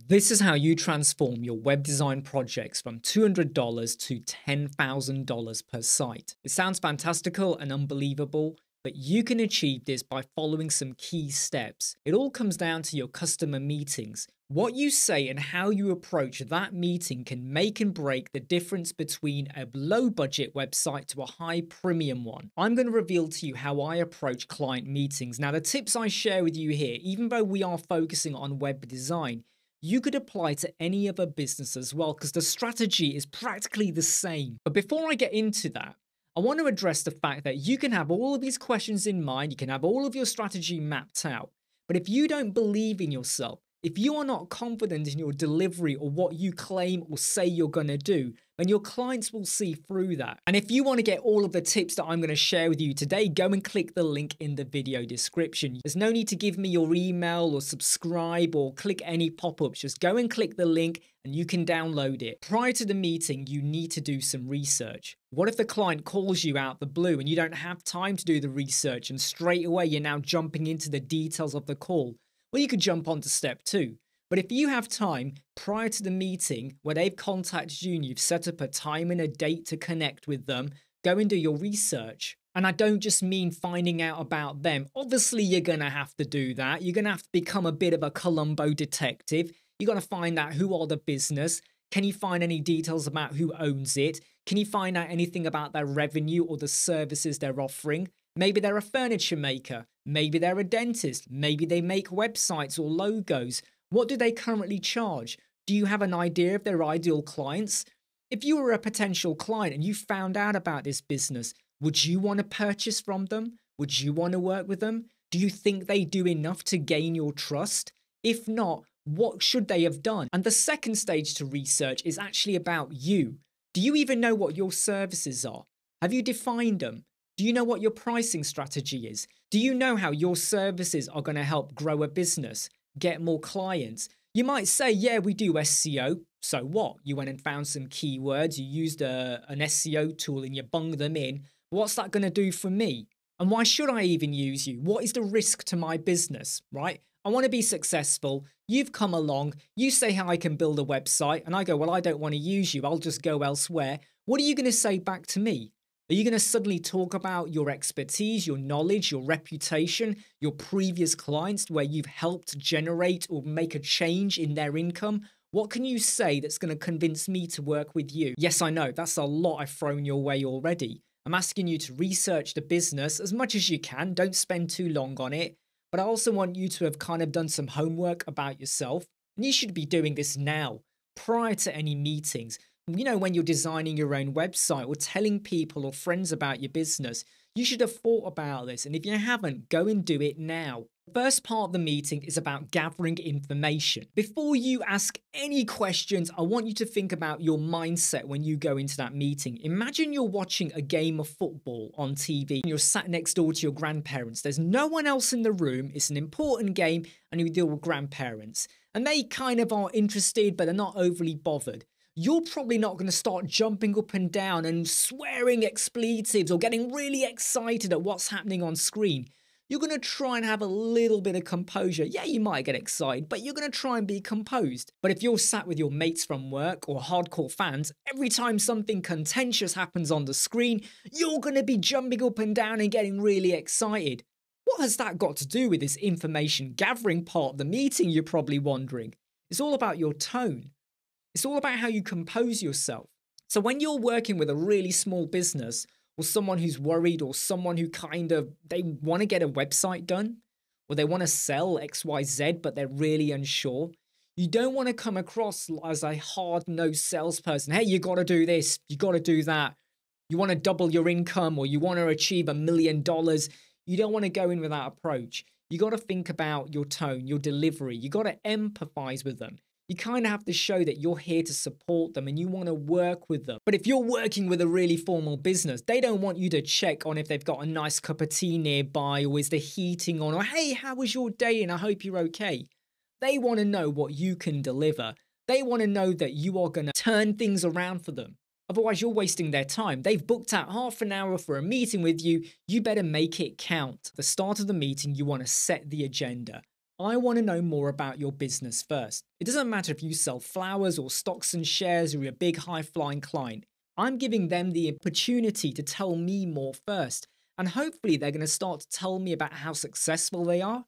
This is how you transform your web design projects from $200 to $10,000 per site. It sounds fantastical and unbelievable, but you can achieve this by following some key steps. It all comes down to your customer meetings. What you say and how you approach that meeting can make and break the difference between a low budget website to a high premium one. I'm going to reveal to you how I approach client meetings. Now, the tips I share with you here, even though we are focusing on web design, you could apply to any other business as well, because the strategy is practically the same. But before I get into that, I want to address the fact that you can have all of these questions in mind, you can have all of your strategy mapped out, but if you don't believe in yourself, if you are not confident in your delivery or what you claim or say you're going to do, then your clients will see through that. And if you want to get all of the tips that I'm going to share with you today, go and click the link in the video description. There's no need to give me your email or subscribe or click any pop-ups. Just go and click the link and you can download it. Prior to the meeting, you need to do some research. What if the client calls you out the blue and you don't have time to do the research and straight away you're now jumping into the details of the call? Well, you could jump on to step 2. But if you have time prior to the meeting where they've contacted you and you've set up a time and a date to connect with them, go and do your research. And I don't just mean finding out about them. Obviously, you're going to have to do that. You're going to have to become a bit of a Columbo detective. You're going to find out who are the business. Can you find any details about who owns it? Can you find out anything about their revenue or the services they're offering? Maybe they're a furniture maker. Maybe they're a dentist. Maybe they make websites or logos. What do they currently charge? Do you have an idea of their ideal clients? If you were a potential client and you found out about this business, would you want to purchase from them? Would you want to work with them? Do you think they do enough to gain your trust? If not, what should they have done? And the second stage to research is actually about you. Do you even know what your services are? Have you defined them? Do you know what your pricing strategy is? Do you know how your services are going to help grow a business, get more clients? You might say, yeah, we do SEO. So what? You went and found some keywords, you used an SEO tool and you bunged them in. What's that going to do for me? And why should I even use you? What is the risk to my business, right? I want to be successful. You've come along. You say how I can build a website. And I go, well, I don't want to use you. I'll just go elsewhere. What are you going to say back to me? Are you going to suddenly talk about your expertise, your knowledge, your reputation, your previous clients where you've helped generate or make a change in their income? What can you say that's going to convince me to work with you? Yes, I know, that's a lot I've thrown your way already. I'm asking you to research the business as much as you can. Don't spend too long on it. But I also want you to have kind of done some homework about yourself. And you should be doing this now, prior to any meetings. You know, when you're designing your own website or telling people or friends about your business, you should have thought about this. And if you haven't, go and do it now. The first part of the meeting is about gathering information. Before you ask any questions, I want you to think about your mindset when you go into that meeting. Imagine you're watching a game of football on TV and you're sat next door to your grandparents. There's no one else in the room. It's an important game and you deal with grandparents. And they kind of are interested, but they're not overly bothered. You're probably not going to start jumping up and down and swearing expletives or getting really excited at what's happening on screen. You're going to try and have a little bit of composure. Yeah, you might get excited, but you're going to try and be composed. But if you're sat with your mates from work or hardcore fans, every time something contentious happens on the screen, you're going to be jumping up and down and getting really excited. What has that got to do with this information gathering part of the meeting, you're probably wondering? It's all about your tone. It's all about how you compose yourself. So when you're working with a really small business or someone who's worried or someone who they want to get a website done or they want to sell XYZ, but they're really unsure, you don't want to come across as a hard-nosed salesperson. Hey, you got to do this. You got to do that. You want to double your income or you want to achieve $1 million. You don't want to go in with that approach. You got to think about your tone, your delivery. You got to empathize with them. You kind of have to show that you're here to support them and you want to work with them. But if you're working with a really formal business, they don't want you to check on if they've got a nice cup of tea nearby or is the heating on or, hey, how was your day and I hope you're okay. They want to know what you can deliver. They want to know that you are going to turn things around for them. Otherwise, you're wasting their time. They've booked out half an hour for a meeting with you. You better make it count. At the start of the meeting, you want to set the agenda. I want to know more about your business first. It doesn't matter if you sell flowers or stocks and shares or you're a big high-flying client. I'm giving them the opportunity to tell me more first. And hopefully they're going to start to tell me about how successful they are.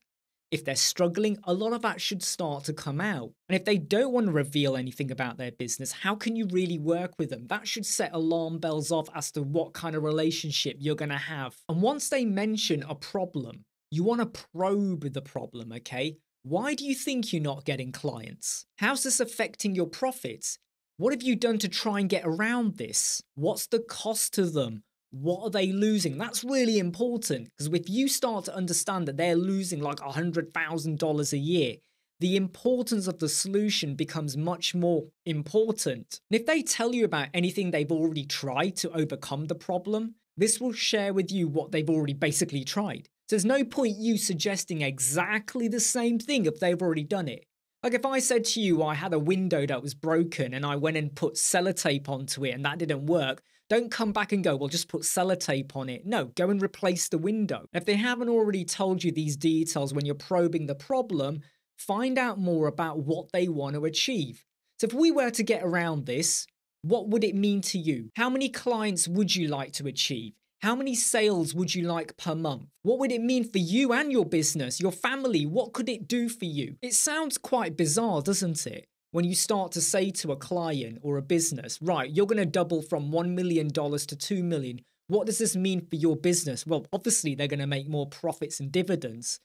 If they're struggling, a lot of that should start to come out. And if they don't want to reveal anything about their business, how can you really work with them? That should set alarm bells off as to what kind of relationship you're going to have. And once they mention a problem, you want to probe the problem, okay? Why do you think you're not getting clients? How's this affecting your profits? What have you done to try and get around this? What's the cost to them? What are they losing? That's really important, because if you start to understand that they're losing like $100,000 a year, the importance of the solution becomes much more important. And if they tell you about anything they've already tried to overcome the problem, this will share with you what they've already basically tried. So there's no point you suggesting exactly the same thing if they've already done it. Like if I said to you I had a window that was broken and I went and put sellotape onto it and that didn't work, don't come back and go, well, just put sellotape on it. No, go and replace the window. If they haven't already told you these details when you're probing the problem, find out more about what they want to achieve. So if we were to get around this, what would it mean to you? How many clients would you like to achieve? How many sales would you like per month? What would it mean for you and your business, your family? What could it do for you? It sounds quite bizarre, doesn't it? When you start to say to a client or a business, right, you're going to double from $1 million to $2 million. What does this mean for your business? Well, obviously they're going to make more profits and dividends.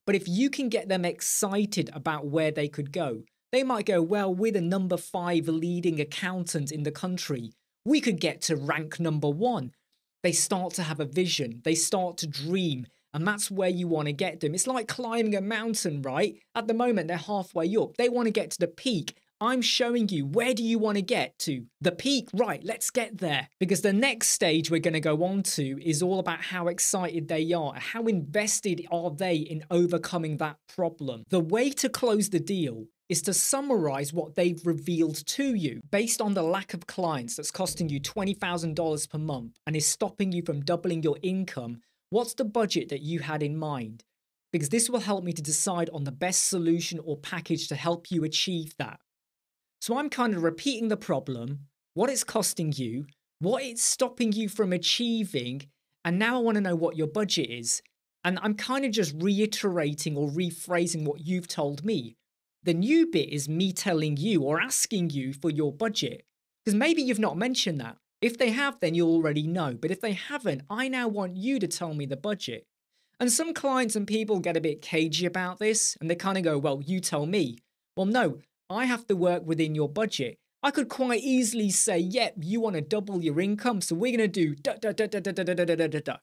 But if you can get them excited about where they could go, they might go, well, we're the number 5 leading accountant in the country. We could get to rank number 1. They start to have a vision. They start to dream. And that's where you want to get them. It's like climbing a mountain, right? At the moment, they're halfway up. They want to get to the peak. I'm showing you, where do you want to get to? The peak, right, let's get there. Because the next stage we're going to go on to is all about how excited they are. How invested are they in overcoming that problem? The way to close the deal is to summarize what they've revealed to you. Based on the lack of clients that's costing you $20,000 per month and is stopping you from doubling your income, what's the budget that you had in mind? Because this will help me to decide on the best solution or package to help you achieve that. So I'm kind of repeating the problem, what it's costing you, what it's stopping you from achieving, and now I want to know what your budget is. And I'm kind of just reiterating or rephrasing what you've told me. The new bit is me telling you or asking you for your budget. Because maybe you've not mentioned that. If they have, then you'll already know. But if they haven't, I now want you to tell me the budget. And some clients and people get a bit cagey about this. And they kind of go, well, you tell me. Well, no, I have to work within your budget. I could quite easily say, yep, you want to double your income. So we're going to do da-da-da-da-da-da-da-da-da-da.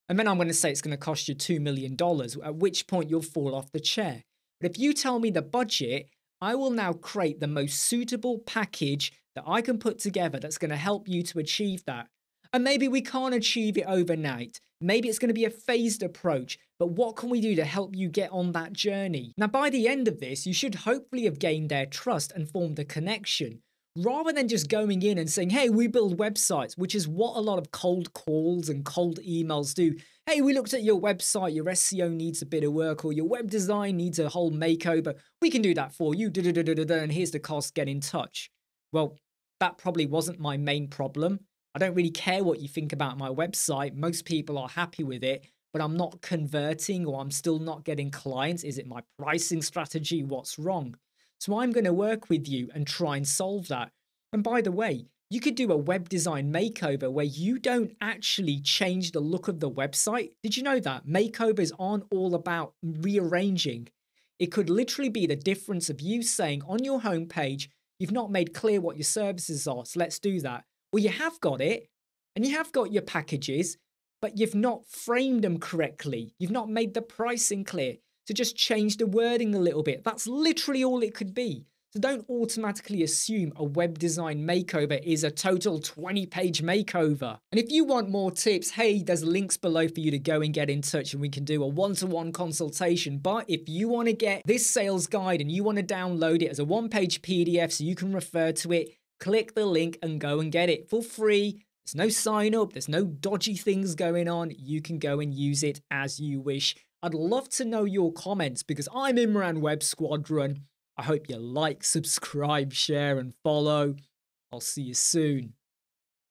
And then I'm going to say it's going to cost you $2 million, at which point you'll fall off the chair. But if you tell me the budget, I will now create the most suitable package that I can put together that's going to help you to achieve that. And maybe we can't achieve it overnight. Maybe it's going to be a phased approach. But what can we do to help you get on that journey? Now, by the end of this, you should hopefully have gained their trust and formed a connection. Rather than just going in and saying, hey, we build websites, which is what a lot of cold calls and cold emails do. Hey, we looked at your website, your SEO needs a bit of work, or your web design needs a whole makeover. We can do that for you, and here's the cost, get in touch. Well, that probably wasn't my main problem. I don't really care what you think about my website. Most people are happy with it, but I'm not converting or I'm still not getting clients. Is it my pricing strategy? What's wrong? So I'm going to work with you and try and solve that. And by the way, you could do a web design makeover where you don't actually change the look of the website. Did you know that? Makeovers aren't all about rearranging. It could literally be the difference of you saying on your homepage, you've not made clear what your services are, so let's do that. Well, you have got it, and you have got your packages, but you've not framed them correctly. You've not made the pricing clear. So just change the wording a little bit. That's literally all it could be. So don't automatically assume a web design makeover is a total 20-page makeover. And if you want more tips, hey, there's links below for you to go and get in touch and we can do a one-to-one consultation. But if you want to get this sales guide and you want to download it as a one-page PDF so you can refer to it, click the link and go and get it for free. There's no sign up. There's no dodgy things going on. You can go and use it as you wish. I'd love to know your comments because I'm Imran Web Squadron. I hope you like, subscribe, share, and follow. I'll see you soon.